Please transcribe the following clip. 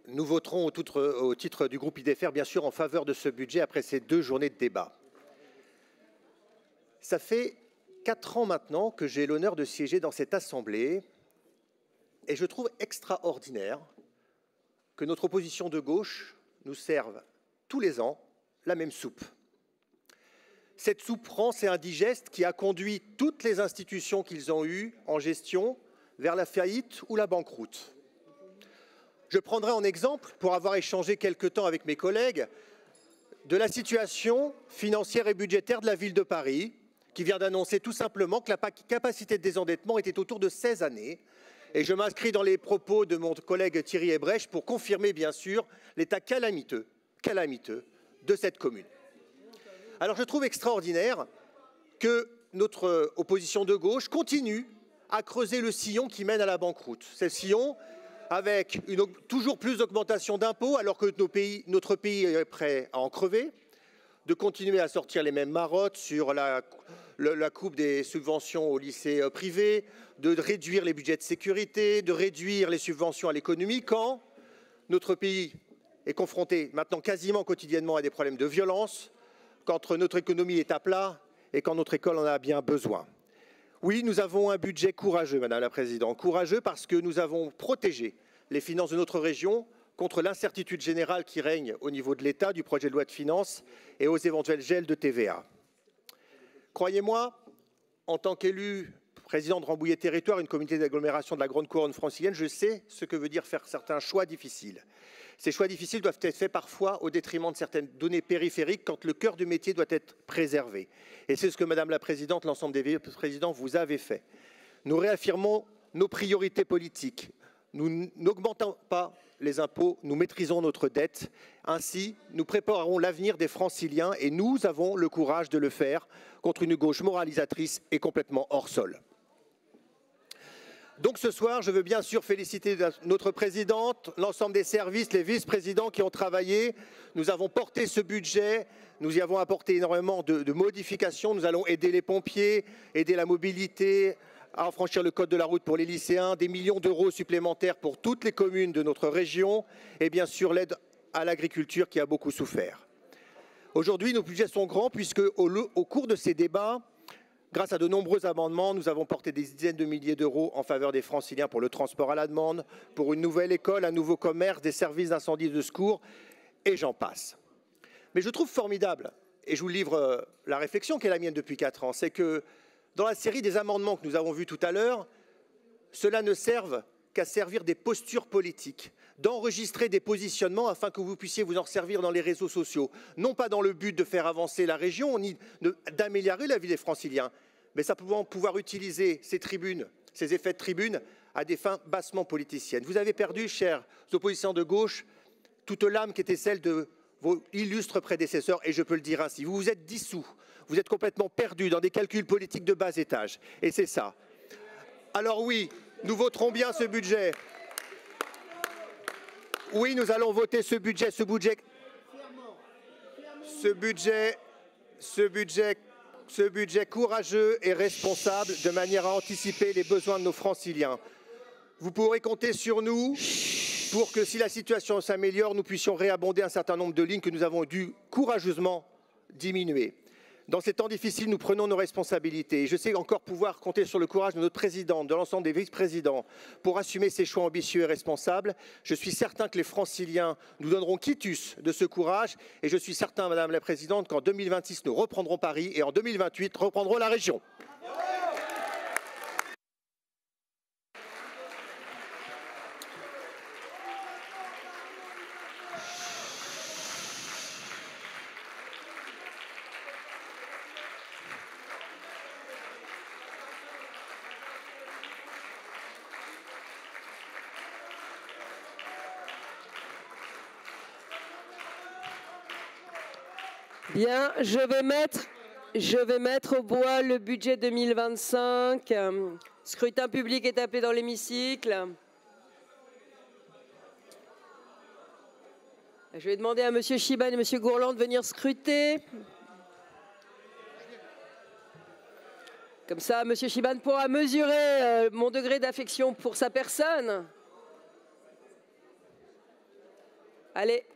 Nous voterons au titre du groupe IDFR, bien sûr, en faveur de ce budget après ces 2 journées de débat. Ça fait 4 ans maintenant que j'ai l'honneur de siéger dans cette Assemblée et je trouve extraordinaire que notre opposition de gauche nous serve tous les ans la même soupe. Cette soupe rance et indigeste qui a conduit toutes les institutions qu'ils ont eues en gestion vers la faillite ou la banqueroute. Je prendrai en exemple, pour avoir échangé quelque temps avec mes collègues, de la situation financière et budgétaire de la ville de Paris, qui vient d'annoncer tout simplement que la capacité de désendettement était autour de 16 années. Et je m'inscris dans les propos de mon collègue Thierry Hebrecht pour confirmer, bien sûr, l'état calamiteux de cette commune. Alors je trouve extraordinaire que notre opposition de gauche continue à creuser le sillon qui mène à la banqueroute. C'est le sillon avec toujours plus d'augmentation d'impôts alors que notre pays est prêt à en crever, de continuer à sortir les mêmes marottes sur la coupe des subventions aux lycées privés, de réduire les budgets de sécurité, de réduire les subventions à l'économie quand notre pays est confronté maintenant quasiment quotidiennement à des problèmes de violence, quand notre économie est à plat et quand notre école en a bien besoin. Oui, nous avons un budget courageux, Madame la Présidente. Courageux parce que nous avons protégé les finances de notre région contre l'incertitude générale qui règne au niveau de l'État, du projet de loi de finances et aux éventuels gels de TVA. Croyez-moi, en tant qu'élu président de Rambouillet Territoire, une communauté d'agglomération de la Grande Couronne francilienne, je sais ce que veut dire faire certains choix difficiles. Ces choix difficiles doivent être faits parfois au détriment de certaines données périphériques quand le cœur du métier doit être préservé. Et c'est ce que, Madame la Présidente, l'ensemble des vice-présidents, vous avez fait. Nous réaffirmons nos priorités politiques. Nous n'augmentons pas les impôts, nous maîtrisons notre dette. Ainsi, nous préparerons l'avenir des Franciliens et nous avons le courage de le faire contre une gauche moralisatrice et complètement hors sol. Donc ce soir, je veux bien sûr féliciter notre présidente, l'ensemble des services, les vice-présidents qui ont travaillé. Nous avons porté ce budget, nous y avons apporté énormément de modifications. Nous allons aider les pompiers, aider la mobilité, à franchir le code de la route pour les lycéens, des millions d'euros supplémentaires pour toutes les communes de notre région et bien sûr l'aide à l'agriculture qui a beaucoup souffert. Aujourd'hui, nos budgets sont grands puisque au cours de ces débats, grâce à de nombreux amendements, nous avons porté des dizaines de milliers d'euros en faveur des Franciliens pour le transport à la demande, pour une nouvelle école, un nouveau commerce, des services d'incendie et de secours, et j'en passe. Mais je trouve formidable, et je vous livre la réflexion qui est la mienne depuis 4 ans, c'est que dans la série des amendements que nous avons vus tout à l'heure, cela ne serve qu'à servir des postures politiques, d'enregistrer des positionnements afin que vous puissiez vous en servir dans les réseaux sociaux, non pas dans le but de faire avancer la région ni d'améliorer la vie des Franciliens, mais simplement pouvoir utiliser ces tribunes, ces effets de tribune à des fins bassement politiciennes. Vous avez perdu, chers opposants de gauche, toute l'âme qui était celle de vos illustres prédécesseurs, et je peux le dire ainsi. Vous vous êtes dissous, vous êtes complètement perdus dans des calculs politiques de bas étage, et c'est ça. Alors oui, nous voterons bien ce budget. Oui, nous allons voter ce budget courageux et responsable de manière à anticiper les besoins de nos Franciliens. Vous pourrez compter sur nous pour que si la situation s'améliore, nous puissions réabonder un certain nombre de lignes que nous avons dû courageusement diminuer. Dans ces temps difficiles, nous prenons nos responsabilités. Et je sais encore pouvoir compter sur le courage de notre présidente, de l'ensemble des vice-présidents, pour assumer ces choix ambitieux et responsables. Je suis certain que les Franciliens nous donneront quitus de ce courage. Et je suis certain, Madame la Présidente, qu'en 2026, nous reprendrons Paris et en 2028, reprendrons la région. Bien, je vais mettre au bois le budget 2025. Scrutin public est appelé dans l'hémicycle. Je vais demander à M. Chiban et M. Gourland de venir scruter. Comme ça, M. Chiban pourra mesurer mon degré d'affection pour sa personne. Allez.